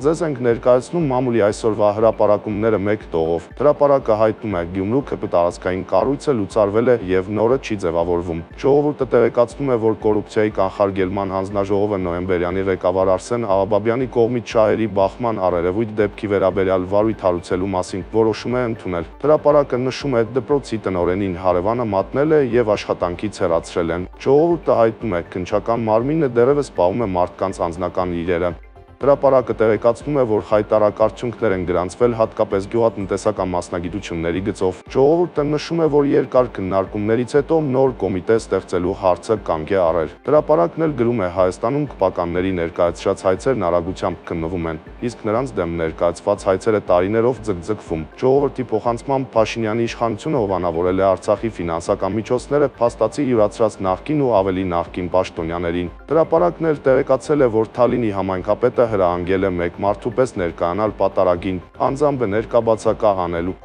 Ձեզ ենք ներկայացնում մամուլի այսօրվա հրապարակումները մեկ տողով։ Հրապարակը հայտնում է Գյումրու ԿՊ տարածքային կառույցը լուծարվել է եւ նորը չի ձևավորվում։ Ժողովուրդը տեղեկացնում է, որ կոռուպցիայի կանխարգելման հանձնաժողովը նոյեմբերյանի ղեկավար Արսեն Աղաբաբյանի կողմից շահերի բախման առերևույթ դեպքի վերաբերյալ վարույթ հարուցելու մասին որոշում է ընդունել։ Հրապարակը նշում է, դպրոցի տնօրենին հարևանը մատնել է եւ աշխատանքից հեռացրել են։ Ժողովուրդը հայտնում է, քննչական մարմինը դեռևս պահում է մարդկանց անձնական իրերը։ Հրապարակը տեղեկացնում է, որ խայտարակ արդյունքներ են գրանցվել հատկապես գյուղատնտեսական մասնագիտությունների գծով։ Ժողովուրդը նշում է, որ երկար քննարկումներից հետո նոր կոմիտե ստեղծելու հարցը կանգ է առել։ Հրապարակն էլ գրում է, Հայաստանում կպականների ներկայացրած հայցերն արագությամբ քննվում են, իսկ նրանց դեմ ներկայացված հայցերը տարիներով ձգձգվում։ Ժողովրդի փոխանցմամբ Փաշինյանի իշխանությունը հովանավորել է Արցախի ֆինանսական միջոցները փաստացի յուրացրած նախկին ու ավելի նախկին պաշտոնյաներին։ Հրապարակն էլ տեղեկացել է, որ Թալինի համայնքապետը հրահանգել է մեկ մարդու պես ներկայանալ պատարագին, անձամբ ներկաբացակա անելու։